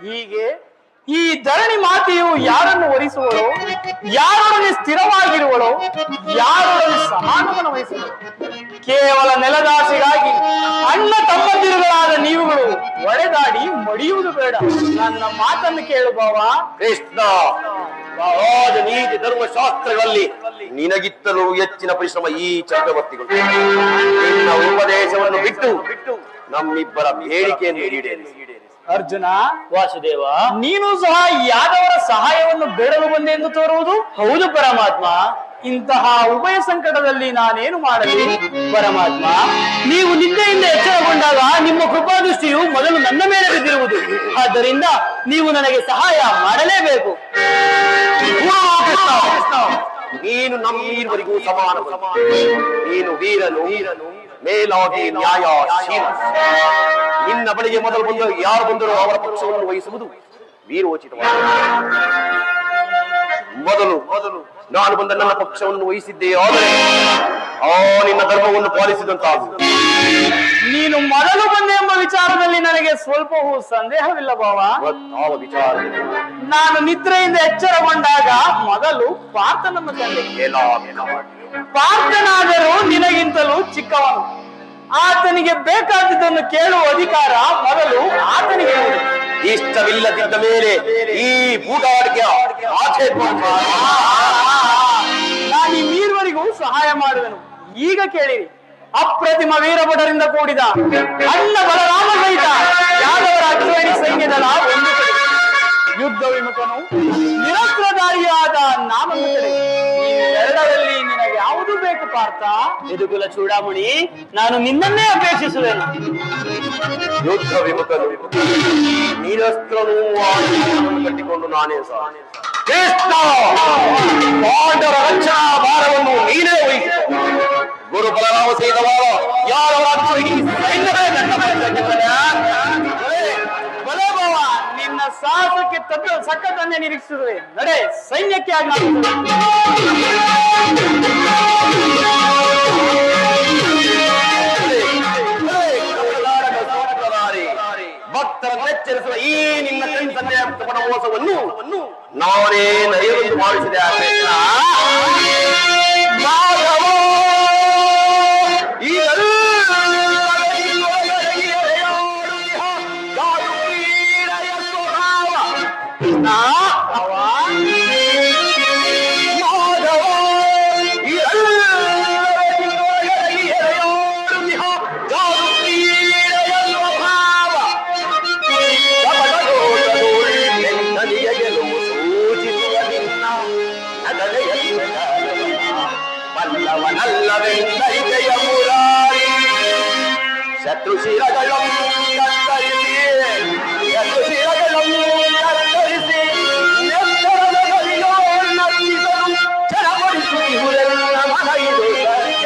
ಹೀಗೆ ಈ ಧರಣಿ ಮಾತೆಯು ಯಾರನ್ನು ವರಿಸುವಳೋ, ಯಾರೊಡನೆ ಸ್ಥಿರವಾಗಿರುವಳೋ, ಯಾರೊಡನೆ ಸಮಾನವನ್ನು ವಹಿಸುವಳು. ಕೇವಲ ನೆಲದಾಸೆಗಾಗಿ ಅಣ್ಣ ತಮ್ಮಂದಿರುಗಳಾದ ನೀವುಗಳು ಒಡೆದಾಡಿ ಮಡಿಯುವುದು ಬೇಡ. ನನ್ನ ಮಾತನ್ನು ಕೇಳು ಬಾವ. ಕೃಷ್ಣ, ನೀತಿ ಧರ್ಮಶಾಸ್ತ್ರಗಳಲ್ಲಿ ನಿನಗಿತ್ತಲೂ ಹೆಚ್ಚಿನ ಪರಿಶ್ರಮ ಈ ಚಕ್ರವರ್ತಿಗಳು. ನಿನ್ನ ಉಪದೇಶವನ್ನು ಬಿಟ್ಟು ನಮ್ಮಿಬ್ಬರ ಬೇಡಿಕೆಯನ್ನು ಈಡೇರಿಸಿ. ಅರ್ಜುನ, ವಾಸುದೇವ, ನೀನು ಸಹ ಯಾದವರ ಸಹಾಯವನ್ನು ಬೇಡಲು ಬಂದೆ ಎಂದು ತೋರುವುದು? ಹೌದು ಪರಮಾತ್ಮ. ಇಂತಹ ಉಭಯ ಸಂಕಟದಲ್ಲಿ ನಾನೇನು ಮಾಡಲಿ? ಪರಮಾತ್ಮ, ನೀವು ನಿದ್ದೆಯಿಂದ ಎಚ್ಚರಗೊಂಡಾಗ ನಿಮ್ಮ ಕೃಪಾದೃಷ್ಟಿಯು ಮೊದಲು ನನ್ನ ಮೇಲೆ ಬಿದ್ದಿರುವುದು. ಆದ್ದರಿಂದ ನೀವು ನನಗೆ ಸಹಾಯ ಮಾಡಲೇಬೇಕು. ನೀನು ನಮ್ಮೀರ್ವರಿಗೂ ಸಮಾನ. ನೀನು ವೀರನು, ಮೇಲಾಗಿ ನ್ಯಾಯಶೀಲ. ನಿನ್ನ ಬಳಿಗೆ ಮೊದಲು ಬಂದು ಯಾರು ಬಂದರೂ ಅವರ ಪಕ್ಷವನ್ನು ವಹಿಸುವುದು ವೀರೋಚಿತವಾದ. ಮೊದಲು ನಾನು ಬಂದ ನನ್ನ ಪಕ್ಷವನ್ನು ವಹಿಸಿದ್ದೆ, ಆದರೆ ನಿನ್ನ ಧರ್ಮವನ್ನು ಪಾಲಿಸಿದಂತಾಗುವುದು. ನೀನು ಮೊದಲು ಬಂದೆ ಎಂಬ ವಿಚಾರದಲ್ಲಿ ನನಗೆ ಸ್ವಲ್ಪವೂ ಸಂದೇಹವಿಲ್ಲ ಬಾವ. ಯಾವ ವಿಚಾರ? ನಾನು ನಿದ್ರೆಯಿಂದ ಎಚ್ಚರಗೊಂಡಾಗ ಮೊದಲು ಪಾರ್ಥನನ್ನು ಕಂಡೆ. ಪಾರ್ಥನಾದರೂ ನಿನಗಿಂತಲೂ ಚಿಕ್ಕವನು. ಆತನಿಗೆ ಬೇಕಾದದ್ದನ್ನು ಕೇಳುವ ಅಧಿಕಾರ ಮೊದಲು ಆತನಿಗೆ. ಇಷ್ಟವಿಲ್ಲದಿದ್ದ ಮೇಲೆ ಈ ಬೂಟಾಟಿಕೆ ಆಕ್ಷೇಪ. ನಾನು ಈ ಮೀರ್ವರಿಗೂ ಸಹಾಯ ಮಾಡುವೆನು. ಈಗ ಕೇಳಿರಿ. ಅಪ್ರತಿಮ ವೀರಭಟರಿಂದ ಕೂಡಿದ ಅಣ್ಣ ಬಲರಾಮ ಸಹಿತ ಯಾದವರ ಅಶ್ವಿನಿ ಸೈನ್ಯದಳ ಒಂದು ಕಡೆ, ಯುದ್ಧ ವಿಮುಖನು ನಿರಸ್ತ್ರಧಾರಿಯಾದ ನಾನೊಂದು ಕಡೆ. ಎರಡರಲ್ಲಿ ನಿನಗೆ ಯಾವುದು ಬೇಕು ಪಾರ್ಥ? ಯದುಕುಲ ಚೂಡಾಮಣಿ, ನಾನು ನಿನ್ನನ್ನೇ ಅಪೇಕ್ಷಿಸುವೆನು. ಯುದ್ಧ ವಿಮುಖನು ನಿರಸ್ತ್ರನೂ ಕಟ್ಟಿಕೊಂಡು ನಾನೇ ಸಹ ಪಾಂಡವರ ರಕ್ಷಣಾ ಭಾರವನ್ನು ನೀನೇ ವಹಿಸಿ. ಗುರು ಬಲರಾಮ ಸಹಿತವಾದ ಯಾರವರ ನಿನ್ನ ಸಾಹಸಕ್ಕೆ ಸಕ್ಕತ್ತನ್ನೇ ನಿರೀಕ್ಷಿಸುತ್ತದೆ. ನಡೆ, ಸೈನ್ಯಕ್ಕೆ ಆಗಿ ಭಕ್ತರನ್ನು ಎಚ್ಚರಿಸುವ ಈ ನಿನ್ನ ಕಣ್ಸನ್ನೆಯ ಮೋಸವನ್ನು ನಾನೇ ನಡೆಯುವಂತೆ ಮಾಡಿಸಿದೆ. ಶತ್ರು ಶಿರಗಳನ್ನು ಕತ್ತರಿಸಿ ಚರಪಡಿಸುವುದೆಲ್ಲ ಮನಗಿದು ಸತ್ಯ.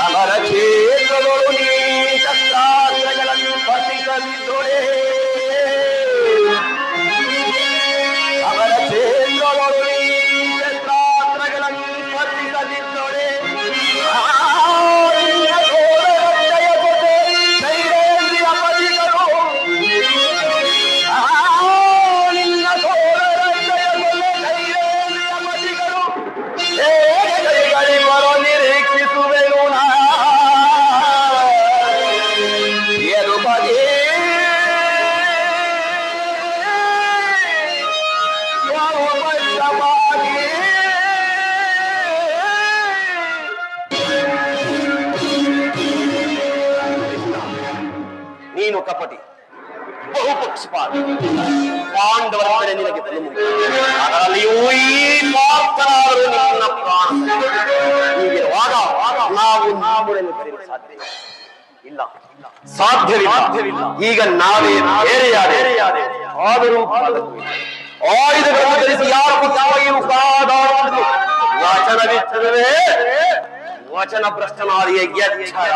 ಅವರ ಕ್ಷೇತ್ರಗಳು ನೀ ಶಸ್ತ್ರಾಸ್ತ್ರಗಳನ್ನು ಪತಿಸಲಿದ್ದೊಡೆ. ಅವರ ಕ್ಷೇತ್ರಗಳು ನೀನು ಕಪಟಿ, ಬಹುಪಕ್ಷಪಾತ. ಪಾಂಡವರ ಕಡೆ ನಿನಗೆ ಅದರಲ್ಲಿಯೂ ಈ ಮಾತನಾಡಲು ನಿನ್ನ ಪ್ರಾಣ ಹೀಗಿರುವಾಗ ನಾವು ಸಾಧ್ಯ ಇಲ್ಲ, ಸಾಧ್ಯವಿಲ್ಲ. ಈಗ ನಾವೇ ಬೇರೆಯಾದೆ. ಆದರೂ ಆಯುಧಗಳನ್ನು ಧರಿಸಿ ಯಾರು ಯಾವ ಕಾದಾಡುವುದು ವಚನವಿತ್ತದರೆ ವಚನ ಭ್ರಷ್ಟನಾದಿಯ ಎಚ್ಚರ.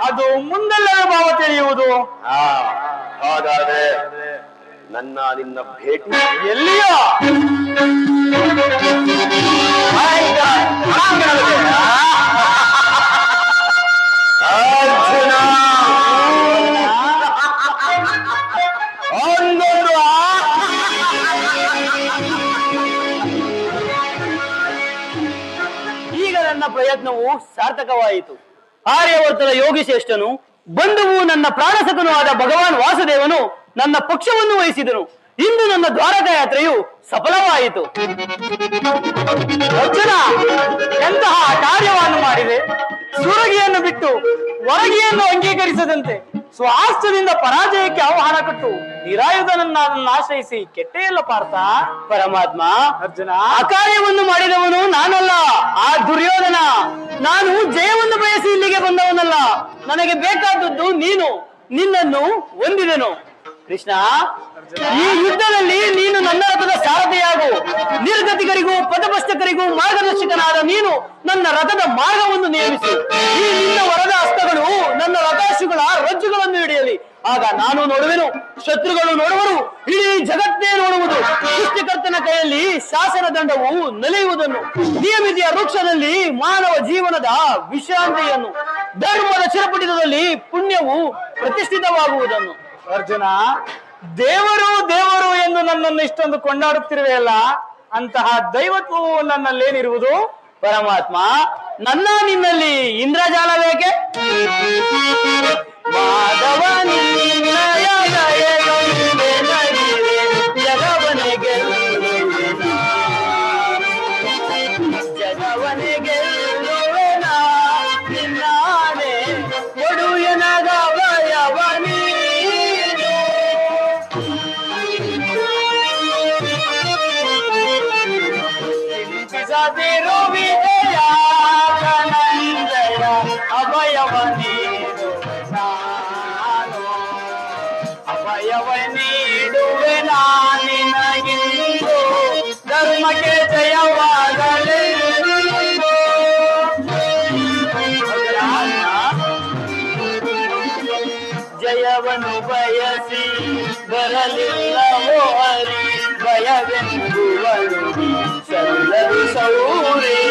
ಅದು ಮುಂದೆಲ್ಲವೇ ಭಾವ ತಿಳಿಯುವುದು. ಹಾಗಾದ್ರೆ ನಿನ್ನ ಭೇಟಿ ಎಲ್ಲಿಯೋ ಪ್ರಯತ್ನವು ಸಾರ್ಥಕವಾಯಿತು. ಆರ್ಯವರ್ತದ ಯೋಗಿ ಶ್ರೇಷ್ಠನು, ಬಂಧುವು, ನನ್ನ ಪ್ರಾಣಸಕನೂ ಆದ ಭಗವಾನ್ ವಾಸುದೇವನು ನನ್ನ ಪಕ್ಷವನ್ನು ವಹಿಸಿದನು. ಇಂದು ನನ್ನ ದ್ವಾರಕಾ ಯಾತ್ರೆಯು ಸಫಲವಾಯಿತು. ಅರ್ಜುನ, ಎಂತಹ ಕಾರ್ಯವನ್ನು ಮಾಡಿದೆ! ಸುರಗಿಯನ್ನು ಬಿಟ್ಟು ಹೊರಗಿಯನ್ನು ಅಂಗೀಕರಿಸದಂತೆ ಸ್ವಾಸ್ಥ್ಯದಿಂದ ಪರಾಜಯಕ್ಕೆ ಆಹ್ವಾನ ಕೊಟ್ಟು ನಿರಾಯುಧನನ್ನು ಆಶ್ರಯಿಸಿ ಕೆಟ್ಟೆಯಲ್ಲ ಪಾರ್ಥ. ಪರಮಾತ್ಮ, ಅರ್ಜುನ, ಆ ಕಾರ್ಯವನ್ನು ಮಾಡಿದವನು ನಾನಲ್ಲ, ಆ ದುರ್ಯೋಧನ. ನಾನು ಜಯವನ್ನು ಬಯಸಿ ಇಲ್ಲಿಗೆ ಬಂದವನಲ್ಲ. ನನಗೆ ಬೇಕಾದದ್ದು ನೀನು. ನಿನ್ನನ್ನು ಹೊಂದಿದೆನು. ಕೃಷ್ಣ, ಈ ಯುದ್ಧದಲ್ಲಿ ನೀನು ನನ್ನ ರಥದ ಸಾರಥಿಯಾಗು. ನಿರ್ಗತಿಕರಿಗೂ ಪಥಭ್ರಷ್ಟಕರಿಗೂ ಮಾರ್ಗದರ್ಶಕನಾದ ನೀನು ನನ್ನ ರಥದ ಮಾರ್ಗವನ್ನು ನೇಮಿಸು. ಈ ನಿನ್ನ ವರದ ಹಸ್ತಗಳು ನನ್ನ ರಥಾಶುಗಳ ರಜ್ಜುಗಳನ್ನು ಹಿಡಿಯಲಿ. ಆಗ ನಾನು ನೋಡುವೆನು, ಶತ್ರುಗಳು ನೋಡುವರು, ಇಡೀ ಜಗತ್ತೇ ನೋಡುವುದು. ಸೃಷ್ಟಿಕರ್ತನ ಕೈಯಲ್ಲಿ ಶಾಸನ ದಂಡವು ನಲಿಯುವುದನ್ನು, ನಿಯಮಿತಿಯ ವೃಕ್ಷದಲ್ಲಿ ಮಾನವ ಜೀವನದ ವಿಶ್ರಾಂತಿಯನ್ನು, ಧರ್ಮದ ಚಿರಪಟಿತದಲ್ಲಿ ಪುಣ್ಯವು ಪ್ರತಿಷ್ಠಿತವಾಗುವುದನ್ನು. ಅರ್ಜುನ, ದೇವರು ದೇವರು ಎಂದು ನನ್ನನ್ನು ಇಷ್ಟೊಂದು ಕೊಂಡಾಡುತ್ತಿರುವೆಯಲ್ಲ, ಅಂತಹ ದೈವತ್ವವು ನನ್ನಲ್ಲೇನಿರುವುದು? ಪರಮಾತ್ಮ, ನನ್ನ ನಿನ್ನಲ್ಲಿ ಇಂದ್ರಜಾಲ ಬೇಕೆ? ಮಾಧವ ನಿನ್ನಯ ದಯೆಯೊಂದೇ ನಗಿರೆ ಜಗವನೆ ಗೆಲ್ಲುವೆನಾ, ಜಗವನೆ ಗೆಲ್ಲುವೆನಾ, ನಿನ್ನಾನೆ ಕೊಡು ಎನಗ ಭಯವ ನೀನು. ಚಿಂತಿಸದಿರು ವಿಜಯ ಧನಂಜಯ, ಅಭಯವ ನೀಡು ನಾನು, ಅಭಯವ ನೀಡುವೆ ನಾನಿನಗಿಂದು, ಧರ್ಮಕ್ಕೆ ಜಯವಾಗಲಿ. ಜಯವನ್ನು ಬಯಸಿ ಬರಲಿಲ್ಲವೋ ಹರಿ, ಭಯವೆಂಬುವನು ಸಲ್ಲದು ಸೌರಿ.